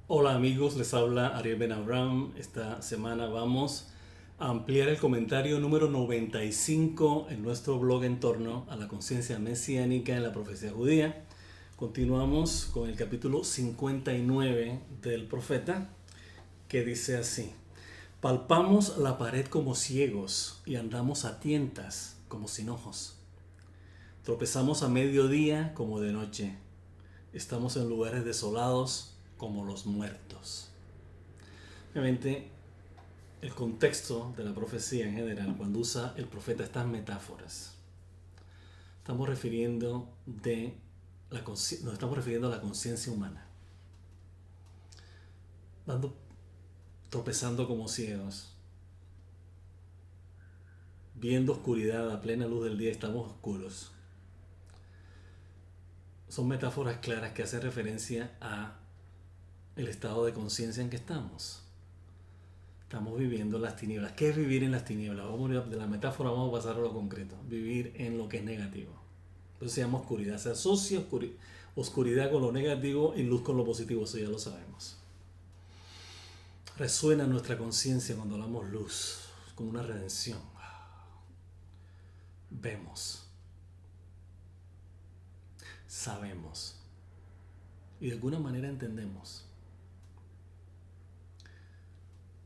Hola amigos, les habla Ariel Ben Abraham. Esta semana vamos a ampliar el comentario número 95 en nuestro blog en torno a la conciencia mesiánica en la profecía judía. Continuamos con el capítulo 59 del profeta, que dice así: palpamos la pared como ciegos y andamos a tientas como sin ojos. Tropezamos a mediodía como de noche. Estamos en lugares desolados como los muertos. Obviamente, el contexto de la profecía en general, cuando usa el profeta estas metáforas, estamos refiriendo nos estamos refiriendo a la conciencia humana, dando, tropezando como ciegos, viendo oscuridad a plena luz del día, estamos oscuros. Son metáforas claras que hacen referencia a el estado de conciencia en que estamos. Estamos viviendo las tinieblas. ¿Qué es vivir en las tinieblas? De la metáfora vamos a pasar a lo concreto. Vivir en lo que es negativo. Entonces se llama oscuridad. Se asocia oscuridad con lo negativo y luz con lo positivo. Eso ya lo sabemos. Resuena nuestra conciencia cuando hablamos luz, como una redención. Vemos, sabemos y de alguna manera entendemos.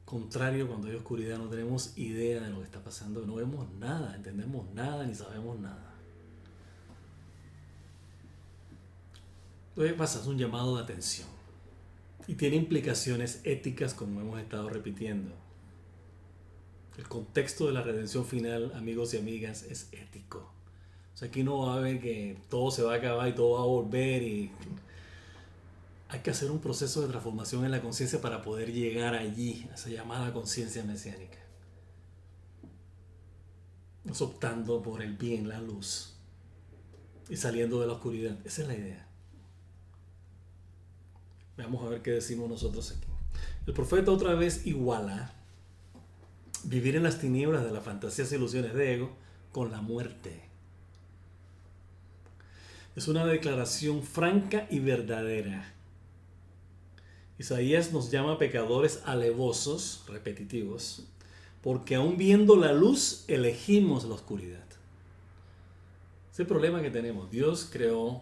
Contrario, cuando hay oscuridad no tenemos idea de lo que está pasando, no vemos nada, entendemos nada ni sabemos nada. Entonces pasa, es un llamado de atención y tiene implicaciones éticas, como hemos estado repitiendo. El contexto de la redención final, amigos y amigas, es ético. O sea, aquí no va a haber que todo se va a acabar y todo va a volver, y hay que hacer un proceso de transformación en la conciencia para poder llegar allí, a esa llamada conciencia mesiánica. Es optando por el bien, la luz, y saliendo de la oscuridad. Esa es la idea. Vamos a ver qué decimos nosotros aquí. El profeta otra vez iguala vivir en las tinieblas de las fantasías e ilusiones de ego con la muerte. Es una declaración franca y verdadera. Isaías nos llama pecadores alevosos, repetitivos, porque aún viendo la luz elegimos la oscuridad. Es el problema que tenemos. Dios creó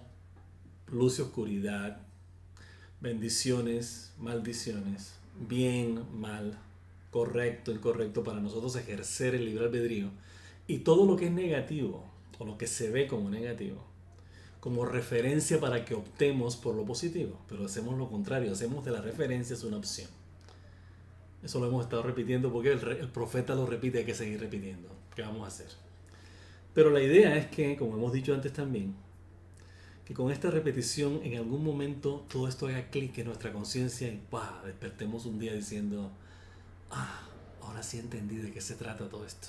luz y oscuridad, bendiciones, maldiciones, bien, mal, correcto, incorrecto, para nosotros ejercer el libre albedrío. Y todo lo que es negativo, o lo que se ve como negativo, como referencia para que optemos por lo positivo. Pero hacemos lo contrario, hacemos de la referencia una opción. Eso lo hemos estado repitiendo porque el profeta lo repite, hay que seguir repitiendo. ¿Qué vamos a hacer? Pero la idea es que, como hemos dicho antes también, que con esta repetición en algún momento todo esto haga clic en nuestra conciencia y ¡pah!, despertemos un día diciendo: ah, ahora sí entendí de qué se trata todo esto.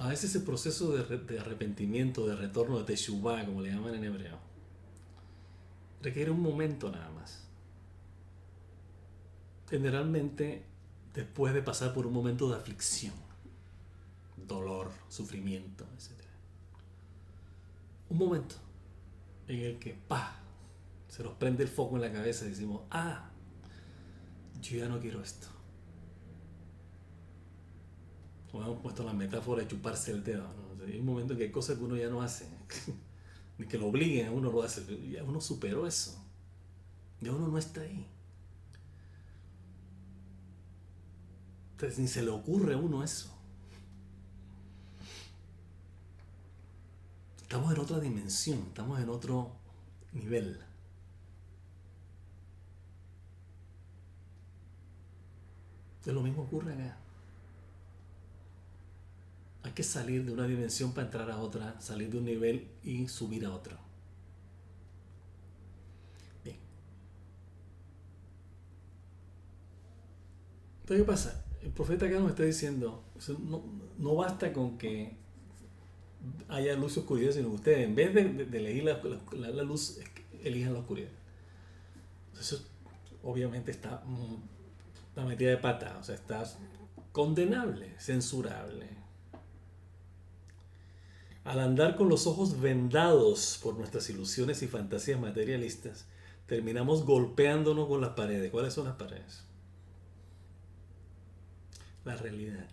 A veces el proceso de arrepentimiento, de retorno, de teshuvah, como le llaman en hebreo, requiere un momento nada más. Generalmente después de pasar por un momento de aflicción, dolor, sufrimiento, etcétera. Un momento en el que ¡pah!, se nos prende el foco en la cabeza y decimos: ah, yo ya no quiero esto. Como hemos puesto la metáfora de chuparse el dedo, ¿no? Hay un momento en que hay cosas que uno ya no hace, ni que lo obliguen, a uno lo hace. Ya uno superó eso, ya uno no está ahí. Entonces ni se le ocurre a uno eso. Estamos en otra dimensión, estamos en otro nivel. Entonces lo mismo ocurre acá. Hay que salir de una dimensión para entrar a otra, salir de un nivel y subir a otro. Bien. Entonces, ¿qué pasa? El profeta acá nos está diciendo: no basta con que haya luz y oscuridad, sino que ustedes, en vez de elegir la luz, elijan la oscuridad. Eso obviamente está una metida de pata, o sea, está condenable, censurable. Al andar con los ojos vendados por nuestras ilusiones y fantasías materialistas, terminamos golpeándonos con las paredes. ¿Cuáles son las paredes? La realidad.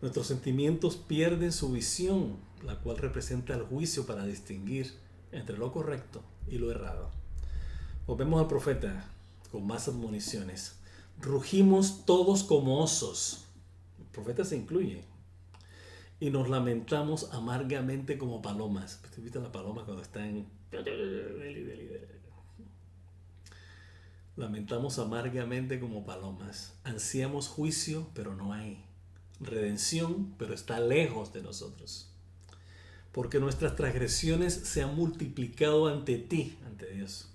Nuestros sentimientos pierden su visión, la cual representa el juicio para distinguir entre lo correcto y lo errado. Volvemos al profeta con más admoniciones. Rugimos todos como osos. El profeta se incluye. Y nos lamentamos amargamente como palomas. ¿Usted viste la paloma cuando está en... Lamentamos amargamente como palomas. Ansiamos juicio, pero no hay. Redención, pero está lejos de nosotros. Porque nuestras transgresiones se han multiplicado ante ti, ante Dios.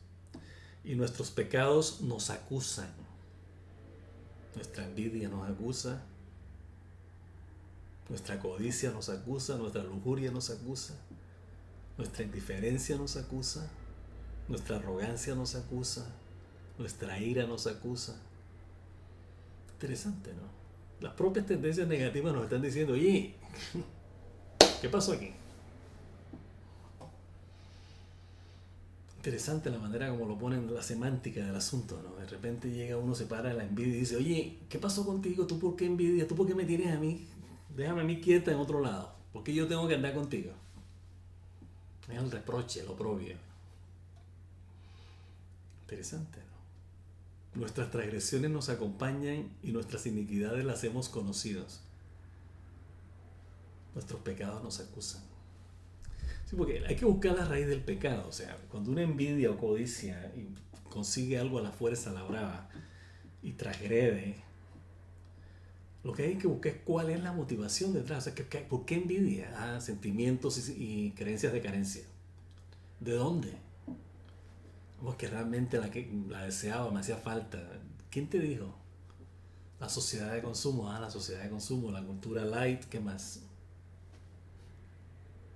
Y nuestros pecados nos acusan. Nuestra envidia nos acusa. Nuestra codicia nos acusa, nuestra lujuria nos acusa, nuestra indiferencia nos acusa, nuestra arrogancia nos acusa, nuestra ira nos acusa. Interesante, ¿no? Las propias tendencias negativas nos están diciendo, oye, ¿qué pasó aquí? Interesante la manera como lo ponen, la semántica del asunto, ¿no? De repente llega uno, se para en la envidia y dice, oye, ¿qué pasó contigo? ¿Tú por qué envidias? ¿Tú por qué me tienes a mí? Déjame a mí quieta en otro lado. ¿Por qué yo tengo que andar contigo? Es el reproche, el oprobio. Interesante, ¿no? Nuestras transgresiones nos acompañan y nuestras iniquidades las hemos conocido. Nuestros pecados nos acusan. Sí, porque hay que buscar la raíz del pecado. O sea, cuando uno envidia o codicia y consigue algo a la fuerza, a la brava, y transgrede, lo que hay que buscar es cuál es la motivación detrás. O sea, ¿por qué envidia? Ah, sentimientos y creencias de carencia. ¿De dónde? Porque realmente la deseaba, me hacía falta. ¿Quién te dijo? La sociedad de consumo. La sociedad de consumo, la cultura light, ¿qué más?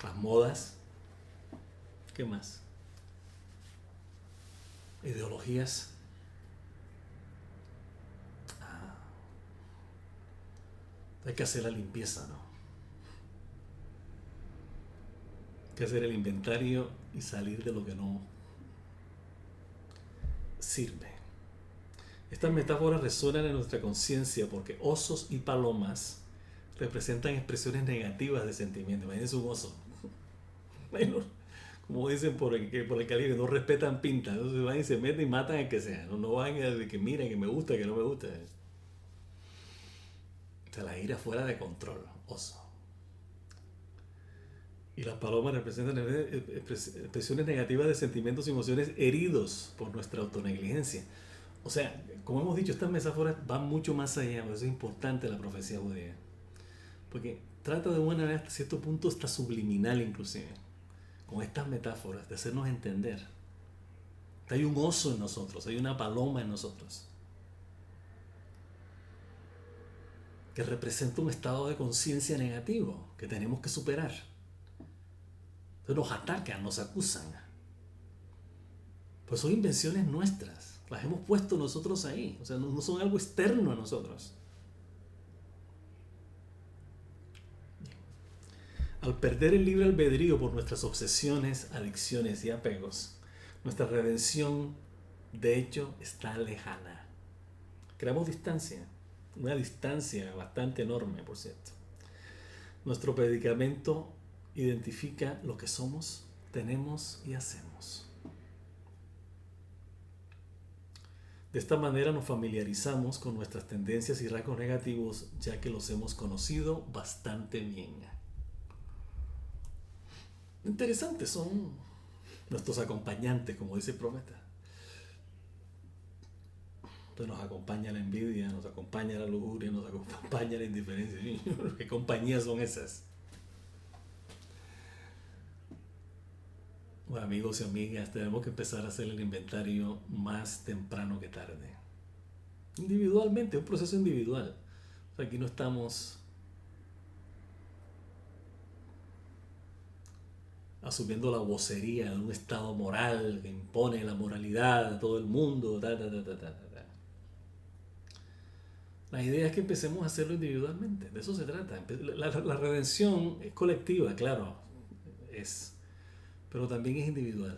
Las modas, ¿qué más? Ideologías. Hay que hacer la limpieza, ¿no? Hay que hacer el inventario y salir de lo que no sirve. Estas metáforas resuenan en nuestra conciencia porque osos y palomas representan expresiones negativas de sentimiento. Imagínense un oso. Bueno, como dicen por el Caribe, no respetan pinta. Entonces van y se meten y matan al que sea. No van a decir que miren, que me gusta, que no me gusta. O sea, la ira fuera de control, oso. Y las palomas representan expresiones negativas de sentimientos y emociones heridos por nuestra autonegligencia. O sea, como hemos dicho, estas metáforas van mucho más allá. Por eso es importante la profecía judía. Porque trata de una manera hasta cierto punto hasta subliminal inclusive. Con estas metáforas de hacernos entender. Hay un oso en nosotros, hay una paloma en nosotros. Que representa un estado de conciencia negativo que tenemos que superar. Entonces nos atacan, nos acusan. Pues son invenciones nuestras. Las hemos puesto nosotros ahí. O sea, no son algo externo a nosotros. Al perder el libre albedrío por nuestras obsesiones, adicciones y apegos, nuestra redención, de hecho, está lejana. Creamos distancia. Una distancia bastante enorme, por cierto. Nuestro predicamento identifica lo que somos, tenemos y hacemos. De esta manera nos familiarizamos con nuestras tendencias y rasgos negativos, ya que los hemos conocido bastante bien. Interesantes son nuestros acompañantes, como dice el profeta. Entonces nos acompaña la envidia, nos acompaña la lujuria, nos acompaña la indiferencia. ¿Qué compañías son esas? Bueno, amigos y amigas, tenemos que empezar a hacer el inventario más temprano que tarde. Individualmente, un proceso individual. O sea, aquí no estamos asumiendo la vocería de un estado moral que impone la moralidad a todo el mundo. La idea es que empecemos a hacerlo individualmente. De eso se trata. La redención es colectiva, claro, es, pero también es individual.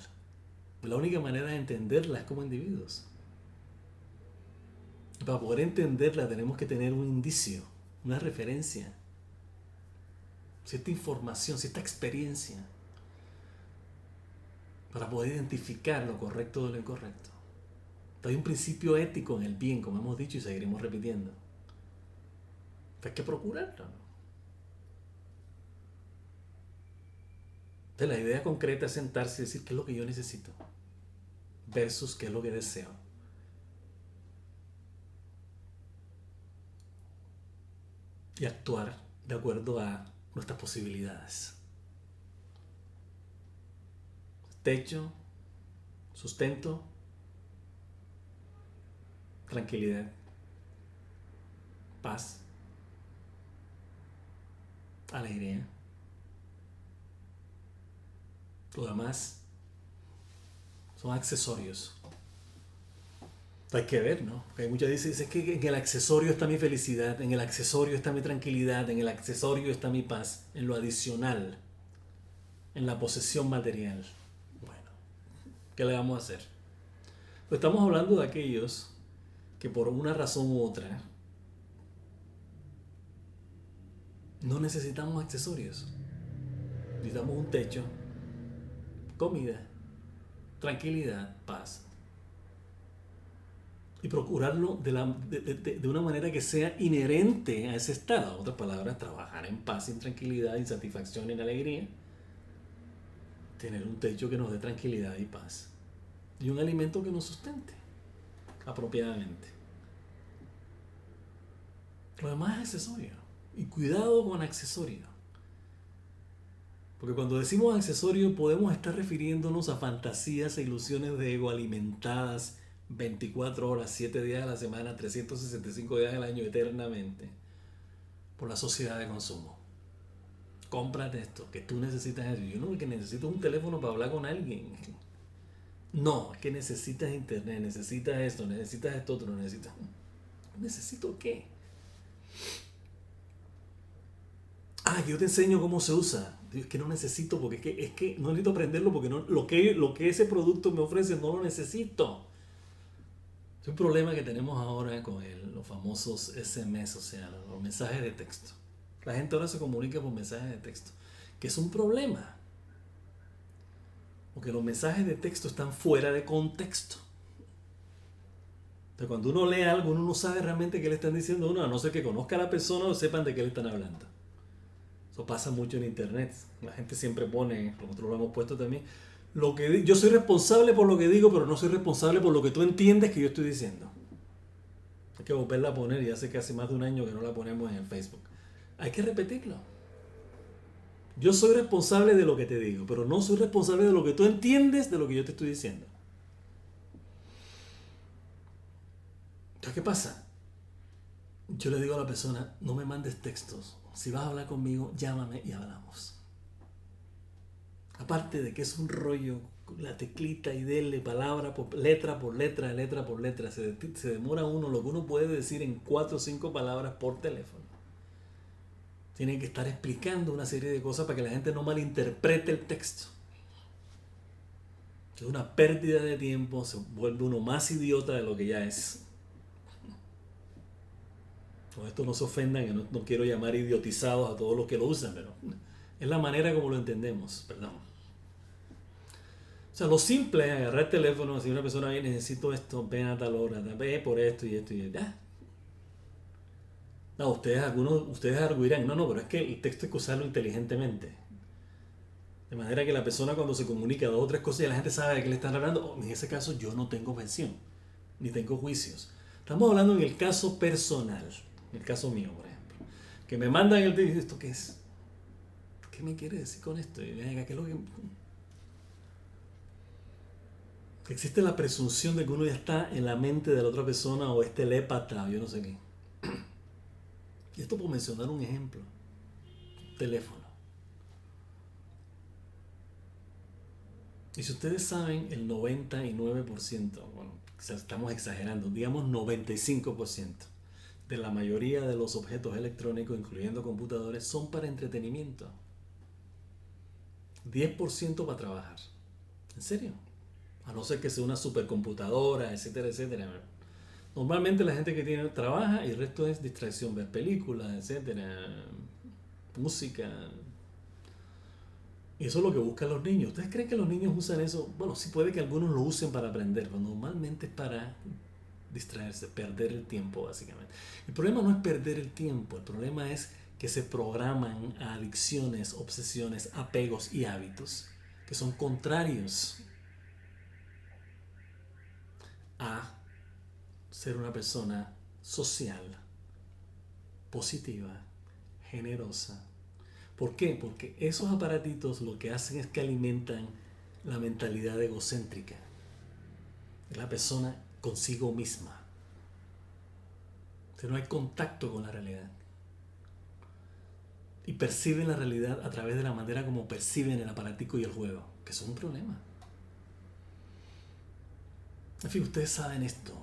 La única manera de entenderla es como individuos. Para poder entenderla tenemos que tener un indicio, una referencia, cierta información, cierta experiencia, para poder identificar lo correcto de lo incorrecto. Hay un principio ético en el bien, como hemos dicho y seguiremos repitiendo. Hay que procurarlo, ¿no? Entonces, la idea concreta es sentarse y decir qué es lo que yo necesito versus qué es lo que deseo. Y actuar de acuerdo a nuestras posibilidades. Techo, sustento, tranquilidad, paz, alegría. Lo demás son accesorios. Hay que ver, ¿no? Porque hay muchas veces es que en el accesorio está mi felicidad, en el accesorio está mi tranquilidad, en el accesorio está mi paz, en lo adicional, en la posesión material. Bueno, ¿qué le vamos a hacer? Pues estamos hablando de aquellos que por una razón u otra no necesitamos accesorios. Necesitamos un techo, comida, tranquilidad, paz. Y procurarlo de una manera que sea inherente a ese estado. En otras palabras, trabajar en paz, en tranquilidad, en satisfacción, en alegría. Tener un techo que nos dé tranquilidad y paz. Y un alimento que nos sustente apropiadamente. Lo demás es accesorio. Y cuidado con accesorio. Porque cuando decimos accesorio podemos estar refiriéndonos a fantasías e ilusiones de ego alimentadas 24 horas, 7 días a la semana, 365 días al año, eternamente, por la sociedad de consumo. Cómprate esto, que tú necesitas eso. Yo no, lo que necesito es un teléfono para hablar con alguien. No, es que necesitas internet, necesitas esto otro, necesitas... ¿Necesito qué? Ah, yo te enseño cómo se usa. Es que no necesito, porque es que no necesito aprenderlo, porque no, lo que ese producto me ofrece no lo necesito. Es un problema que tenemos ahora con los famosos SMS, o sea, los mensajes de texto. La gente ahora se comunica por mensajes de texto, que es un problema. Porque los mensajes de texto están fuera de contexto. Entonces, cuando uno lee algo, uno no sabe realmente qué le están diciendo a uno, a no ser que conozca a la persona o sepan de qué le están hablando. Eso pasa mucho en internet. La gente siempre pone, nosotros lo hemos puesto también, yo soy responsable por lo que digo, pero no soy responsable por lo que tú entiendes que yo estoy diciendo. Hay que volverla a poner, y hace casi más de un año que no la ponemos en el Facebook. Hay que repetirlo. Yo soy responsable de lo que te digo, pero no soy responsable de lo que tú entiendes de lo que yo te estoy diciendo. Entonces, ¿qué pasa? Yo le digo a la persona, no me mandes textos. Si vas a hablar conmigo, llámame y hablamos. Aparte de que es un rollo, la teclita y dele palabra por letra por letra, letra por letra. Se demora uno lo que uno puede decir en 4 o 5 palabras por teléfono. Tienen que estar explicando una serie de cosas para que la gente no malinterprete el texto. Es una pérdida de tiempo, se vuelve uno más idiota de lo que ya es. Con esto no se ofendan, que no quiero llamar idiotizados a todos los que lo usan, pero es la manera como lo entendemos, perdón. O sea, lo simple es agarrar el teléfono, si una persona viene, necesito esto, ven a tal hora, ve por esto y esto y ya. No, ustedes arguirán, no, pero es que el texto hay que usarlo inteligentemente. De manera que la persona cuando se comunica 2 o 3 cosas y la gente sabe de qué le están hablando, en ese caso yo no tengo objeción, ni tengo juicios. Estamos hablando en el caso personal, en el caso mío, por ejemplo. Que me mandan el texto, ¿esto qué es? ¿Qué me quiere decir con esto? Y venga, ¿qué es lo que...? Existe la presunción de que uno ya está en la mente de la otra persona o es telépata o yo no sé qué. Y esto por mencionar un ejemplo. Teléfono. Y si ustedes saben, el 99%, bueno, estamos exagerando, digamos 95% de la mayoría de los objetos electrónicos, incluyendo computadores, son para entretenimiento. 10% para trabajar. ¿En serio? A no ser que sea una supercomputadora, etcétera, etcétera. Normalmente la gente que tiene trabaja y el resto es distracción, ver películas, etcétera, música. Y eso es lo que buscan los niños. ¿Ustedes creen que los niños usan eso? Bueno, sí puede que algunos lo usen para aprender, pero normalmente es para distraerse, perder el tiempo básicamente. El problema no es perder el tiempo, el problema es que se programan a adicciones, obsesiones, apegos y hábitos que son contrarios a ser una persona social, positiva, generosa. ¿Por qué? Porque esos aparatitos lo que hacen es que alimentan la mentalidad egocéntrica. Es la persona consigo misma. O sea, no hay contacto con la realidad. Y perciben la realidad a través de la manera como perciben el aparatico y el juego, que es un problema. En fin, ustedes saben esto.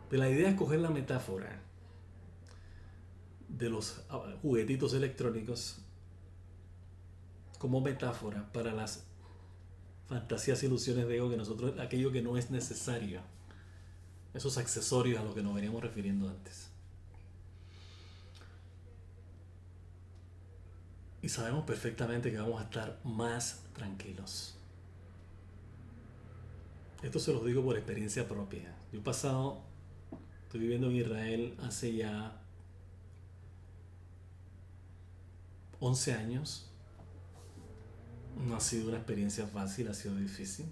De la idea es coger la metáfora de los juguetitos electrónicos como metáfora para las fantasías e ilusiones de ego que nosotros, aquello que no es necesario, esos accesorios a los que nos veníamos refiriendo antes. Y sabemos perfectamente que vamos a estar más tranquilos. Esto se los digo por experiencia propia. Yo estoy viviendo en Israel hace ya 11 años. No ha sido una experiencia fácil, ha sido difícil.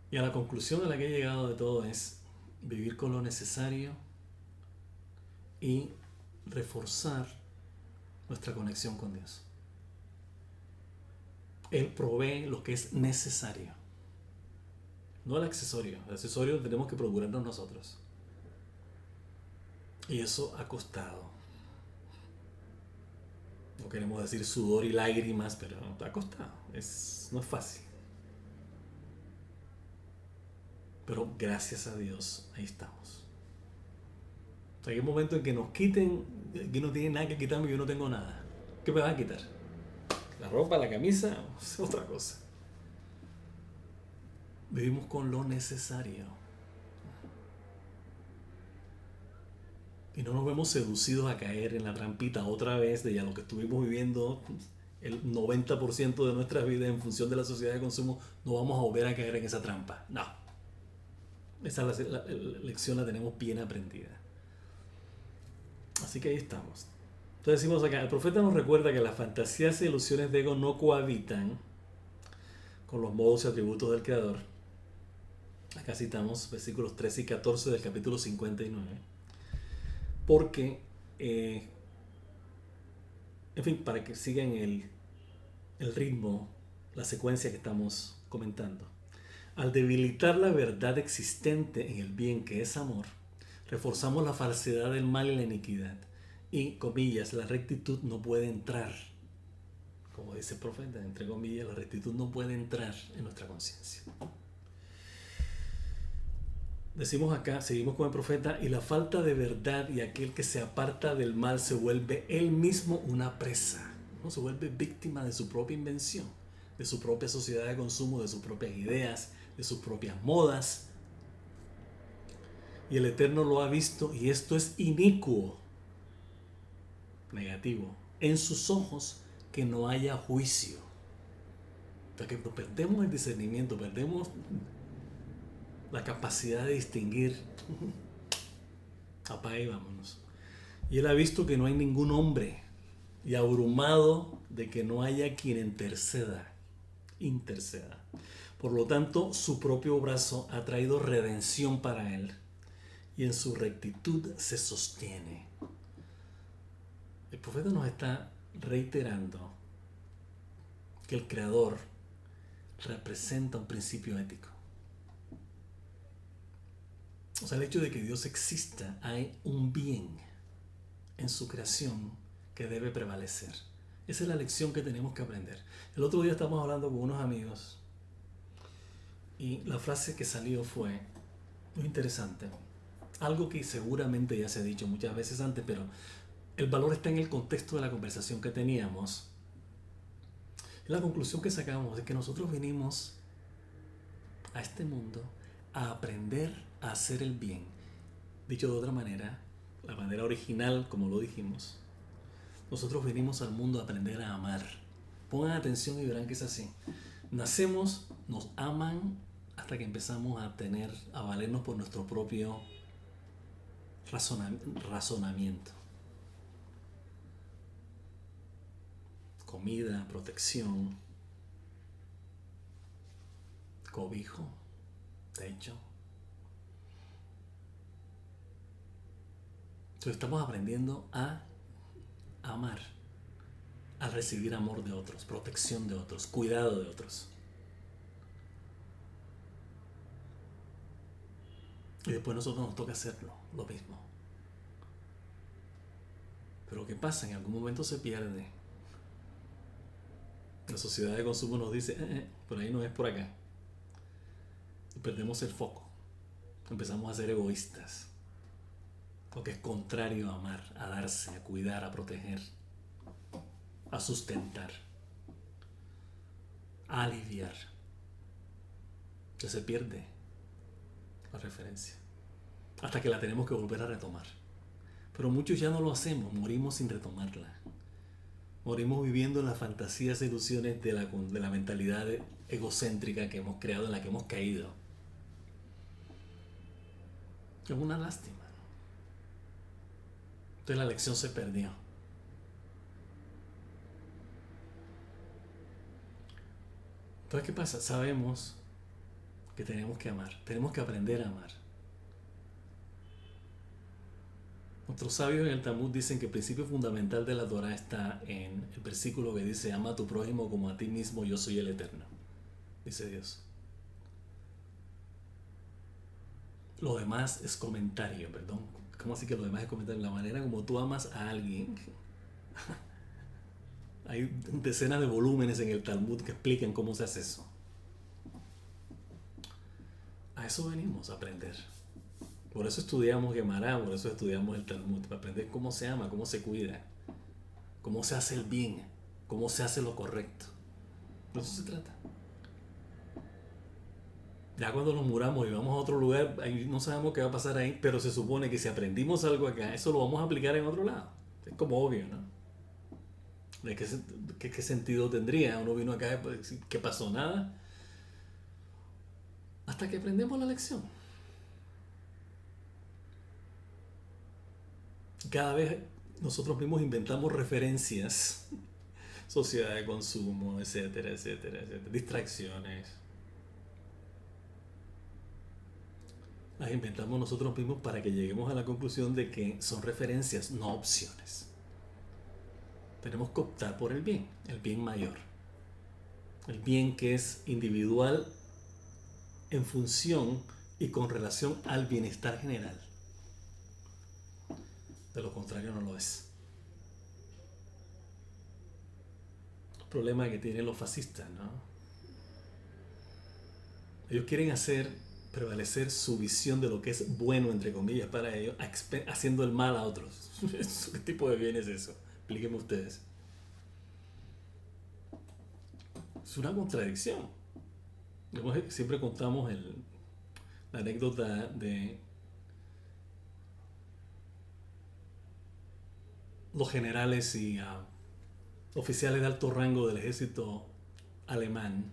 Y a la conclusión a la que he llegado de todo es vivir con lo necesario y reforzar nuestra conexión con Dios. Él provee lo que es necesario, no el accesorio. El accesorio lo tenemos que procurarnos nosotros. Y eso ha costado. No queremos decir sudor y lágrimas, pero ha costado. No es fácil. Pero gracias a Dios, ahí estamos. O sea, hay un momento en que nos quiten, que no tienen nada que quitarme y yo no tengo nada. ¿Qué me van a quitar? ¿La ropa, la camisa? Es otra cosa. Vivimos con lo necesario. Y no nos vemos seducidos a caer en la trampita otra vez de ya lo que estuvimos viviendo el 90% de nuestras vidas en función de la sociedad de consumo. No vamos a volver a caer en esa trampa. No. Esa lección la tenemos bien aprendida. Así que ahí estamos. Entonces decimos acá, el profeta nos recuerda que las fantasías e ilusiones de ego no cohabitan con los modos y atributos del Creador. Acá citamos versículos 13 y 14 del capítulo 59. Porque, en fin, para que sigan el ritmo, la secuencia que estamos comentando. Al debilitar la verdad existente en el bien que es amor, reforzamos la falsedad del mal y la iniquidad. Y, comillas, la rectitud no puede entrar. Como dice el profeta, entre comillas, la rectitud no puede entrar en nuestra conciencia. Decimos acá, seguimos con el profeta, y la falta de verdad y aquel que se aparta del mal se vuelve él mismo una presa, ¿no? Se vuelve víctima de su propia invención, de su propia sociedad de consumo, de sus propias ideas, de sus propias modas. Y el Eterno lo ha visto y esto es inicuo, negativo, en sus ojos que no haya juicio. O sea que perdemos el discernimiento, perdemos la capacidad de distinguir. Apaga y vámonos. Y él ha visto que no hay ningún hombre y abrumado de que no haya quien interceda. Por lo tanto, su propio brazo ha traído redención para él y en su rectitud se sostiene. El profeta nos está reiterando que el Creador representa un principio ético. O sea, el hecho de que Dios exista, hay un bien en su creación que debe prevalecer. Esa es la lección que tenemos que aprender. El otro día estábamos hablando con unos amigos y la frase que salió fue muy interesante. Algo que seguramente ya se ha dicho muchas veces antes, pero el valor está en el contexto de la conversación que teníamos. La conclusión que sacamos es que nosotros vinimos a este mundo a aprender a hacer el bien. Dicho de otra manera, la manera original, como lo dijimos, nosotros venimos al mundo a aprender a amar. Pongan atención y verán que es así. Nacemos, nos aman hasta que empezamos a valernos por nuestro propio razonamiento. Comida, protección, cobijo, techo. Entonces estamos aprendiendo a amar, a recibir amor de otros, protección de otros, cuidado de otros. Y después a nosotros nos toca hacerlo, lo mismo. Pero ¿qué pasa? En algún momento se pierde. La sociedad de consumo nos dice, por ahí no es por acá. Y perdemos el foco. Empezamos a ser egoístas. Lo que es contrario a amar, a darse, a cuidar, a proteger, a sustentar, a aliviar. Que se pierde la referencia. Hasta que la tenemos que volver a retomar. Pero muchos ya no lo hacemos, morimos sin retomarla. Morimos viviendo en las fantasías e ilusiones de la mentalidad egocéntrica que hemos creado, en la que hemos caído. Es una lástima. Entonces la lección se perdió. Entonces, ¿qué pasa? Sabemos que tenemos que amar, tenemos que aprender a amar. Nuestros sabios en el Talmud dicen que el principio fundamental de la Torah está en el versículo que dice: ama a tu prójimo como a ti mismo, yo soy el Eterno, dice Dios. Lo demás es comentario, perdón. ¿Cómo así que lo demás es comentario? La manera como tú amas a alguien. Hay decenas de volúmenes en el Talmud que explican cómo se hace eso. A eso venimos a aprender. Por eso estudiamos Gemara, por eso estudiamos el Talmud, para aprender cómo se ama, cómo se cuida, cómo se hace el bien, cómo se hace lo correcto. De eso se trata. Ya cuando nos muramos y vamos a otro lugar, ahí no sabemos qué va a pasar ahí, pero se supone que si aprendimos algo acá, eso lo vamos a aplicar en otro lado. Es como obvio, ¿no? ¿De qué sentido tendría? Uno vino acá, pues, ¿qué pasó? Nada. Hasta que aprendemos la lección. Cada vez nosotros mismos inventamos referencias, sociedad de consumo, etcétera, etcétera, etcétera, distracciones. Las inventamos nosotros mismos para que lleguemos a la conclusión de que son referencias, no opciones. Tenemos que optar por el bien mayor. El bien que es individual en función y con relación al bienestar general. De lo contrario no lo es. El problema que tienen los fascistas, ¿no? Ellos quieren hacer prevalecer su visión de lo que es bueno, entre comillas, para ellos, haciendo el mal a otros. ¿Qué tipo de bien es eso? Explíquenme ustedes. Es una contradicción. Siempre contamos la anécdota de los generales y oficiales de alto rango del ejército alemán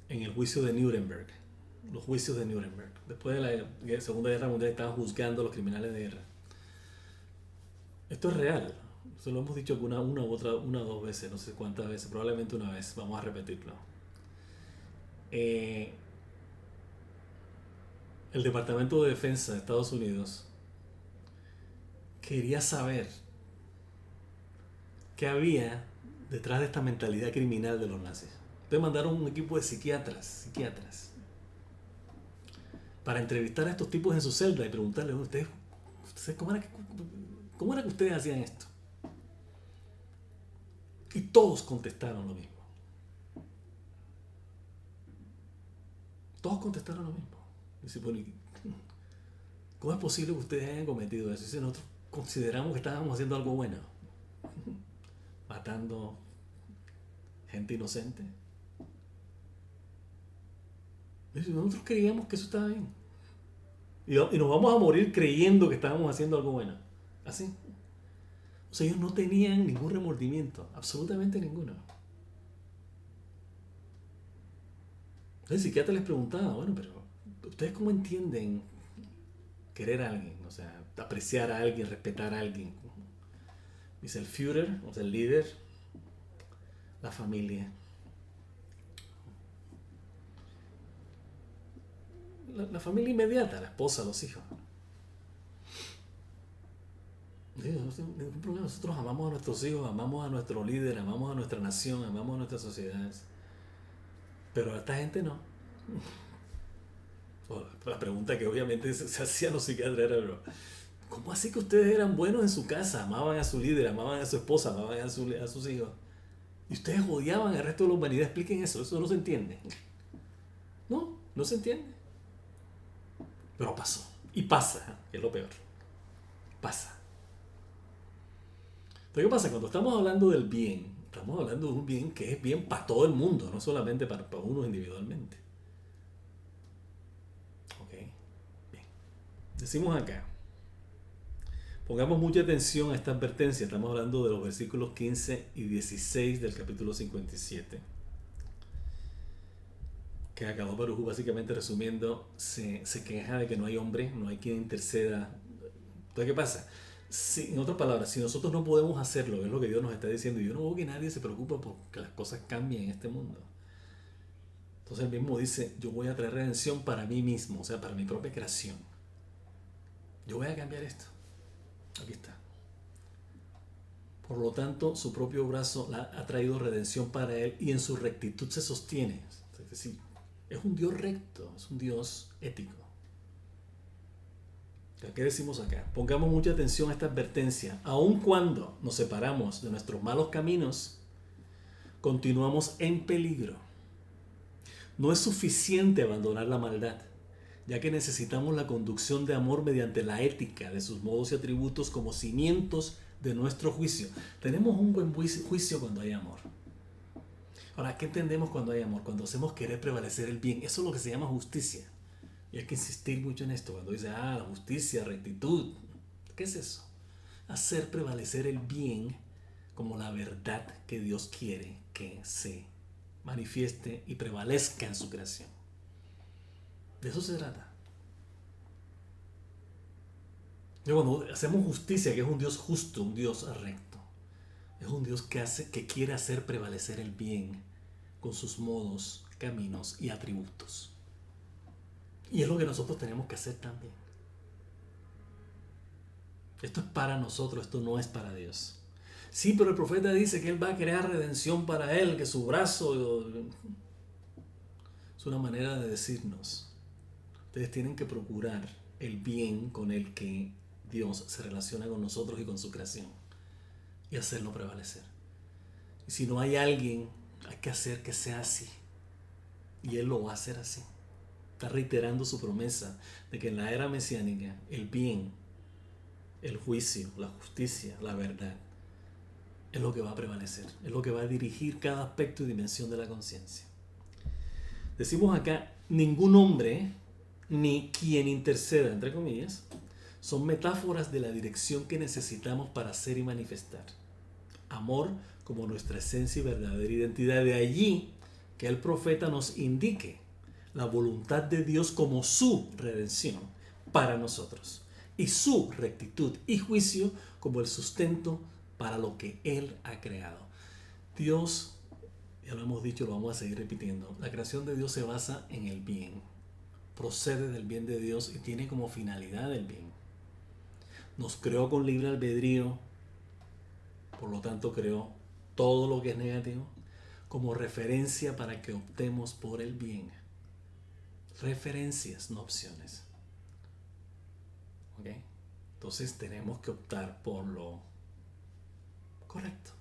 en el juicio de Nuremberg. Los juicios de Nuremberg. Después de la Segunda Guerra Mundial estaban juzgando a los criminales de guerra. Esto es real. Se lo hemos dicho una o dos veces, no sé cuántas veces, probablemente una vez. Vamos a repetirlo. El Departamento de Defensa de Estados Unidos quería saber qué había detrás de esta mentalidad criminal de los nazis. Entonces mandaron un equipo de psiquiatras, para entrevistar a estos tipos en su celda y preguntarles: ¿Ustedes cómo era que ustedes hacían esto? Y todos contestaron lo mismo. Todos contestaron lo mismo. Dice, bueno, ¿Cómo es posible que ustedes hayan cometido eso? Si nosotros consideramos que estábamos haciendo algo bueno, matando gente inocente. Y nosotros creíamos que eso estaba bien. Y nos vamos a morir creyendo que estábamos haciendo algo bueno. Así. O sea, ellos no tenían ningún remordimiento, absolutamente ninguno. Entonces el psiquiatra les preguntaba, bueno, pero ¿ustedes cómo entienden querer a alguien? O sea, apreciar a alguien, respetar a alguien. Dice el Führer, o sea, el líder, la familia. La familia inmediata, la esposa, los hijos. Ningún problema. Nosotros amamos a nuestros hijos, amamos a nuestro líder, amamos a nuestra nación, amamos a nuestras sociedades. Pero a esta gente no. La pregunta que obviamente se hacían los psiquiatras era, pero, ¿cómo así que ustedes eran buenos en su casa? Amaban a su líder, amaban a su esposa, amaban a sus hijos. Y ustedes odiaban al resto de la humanidad. Expliquen eso no se entiende. No se entiende. Pero pasó. Y pasa, que es lo peor. Pasa. Entonces, ¿qué pasa? Cuando estamos hablando del bien, estamos hablando de un bien que es bien para todo el mundo, no solamente para uno individualmente. Ok, bien. Decimos acá, pongamos mucha atención a esta advertencia. Estamos hablando de los versículos 15 y 16 del capítulo 57. Que acabó Baruj básicamente resumiendo, se queja de que no hay hombre, no hay quien interceda. Entonces, ¿qué pasa? En otras palabras, si nosotros no podemos hacerlo, es lo que Dios nos está diciendo, y yo no veo que nadie se preocupa por que las cosas cambien en este mundo. Entonces él mismo dice, yo voy a traer redención para mí mismo, o sea, para mi propia creación. Yo voy a cambiar esto. Aquí está. Por lo tanto, su propio brazo ha traído redención para él y en su rectitud se sostiene. Es decir, es un Dios recto, es un Dios ético. ¿Qué decimos acá? Pongamos mucha atención a esta advertencia. Aun cuando nos separamos de nuestros malos caminos, continuamos en peligro. No es suficiente abandonar la maldad, ya que necesitamos la conducción de amor mediante la ética de sus modos y atributos como cimientos de nuestro juicio. Tenemos un buen juicio cuando hay amor. Ahora, ¿qué entendemos cuando hay amor? Cuando hacemos querer prevalecer el bien. Eso es lo que se llama justicia. Y hay que insistir mucho en esto. Cuando dice, la justicia, rectitud. ¿Qué es eso? Hacer prevalecer el bien como la verdad que Dios quiere que se manifieste y prevalezca en su creación. De eso se trata. Y cuando hacemos justicia, que es un Dios justo, un Dios recto, es un Dios que quiere hacer prevalecer el bien con sus modos, caminos y atributos. Y es lo que nosotros tenemos que hacer también. Esto es para nosotros, esto no es para Dios. Sí, pero el profeta dice que Él va a crear redención para Él, que su brazo... Es una manera de decirnos, ustedes tienen que procurar el bien con el que Dios se relaciona con nosotros y con su creación y hacerlo prevalecer. Y si no hay alguien, hay que hacer que sea así. Y Él lo va a hacer así. Está reiterando su promesa de que en la era mesiánica el bien, el juicio, la justicia, la verdad es lo que va a prevalecer, es lo que va a dirigir cada aspecto y dimensión de la conciencia. Decimos acá, ningún hombre ni quien interceda, entre comillas, son metáforas de la dirección que necesitamos para hacer y manifestar. Amor como nuestra esencia y verdadera identidad. De allí que el profeta nos indique la voluntad de Dios como su redención para nosotros y su rectitud y juicio como el sustento para lo que Él ha creado. Dios, ya lo hemos dicho, lo vamos a seguir repitiendo, la creación de Dios se basa en el bien, procede del bien de Dios y tiene como finalidad el bien. Nos creó con libre albedrío, por lo tanto creó todo lo que es negativo como referencia para que optemos por el bien. Referencias, no opciones. ¿Ok? Entonces tenemos que optar por lo correcto.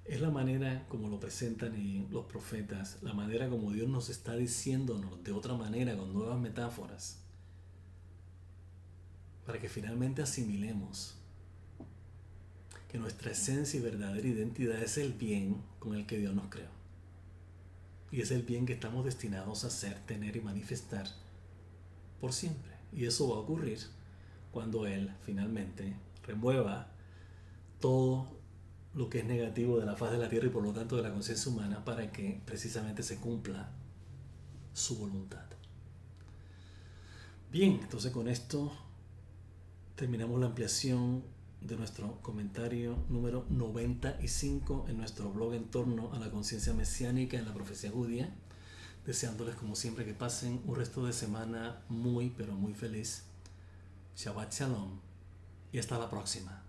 Es la manera como lo presentan y los profetas, la manera como Dios nos está diciéndonos de otra manera, con nuevas metáforas, para que finalmente asimilemos que nuestra esencia y verdadera identidad es el bien con el que Dios nos creó. Y es el bien que estamos destinados a ser, tener y manifestar por siempre. Y eso va a ocurrir cuando Él finalmente remueva todo lo que es negativo de la faz de la tierra y por lo tanto de la conciencia humana, para que precisamente se cumpla su voluntad. Bien, entonces con esto terminamos la ampliación de nuestro comentario número 95 en nuestro blog en torno a la conciencia mesiánica en la profecía judía, deseándoles como siempre que pasen un resto de semana muy pero muy feliz. Shabbat Shalom y hasta la próxima.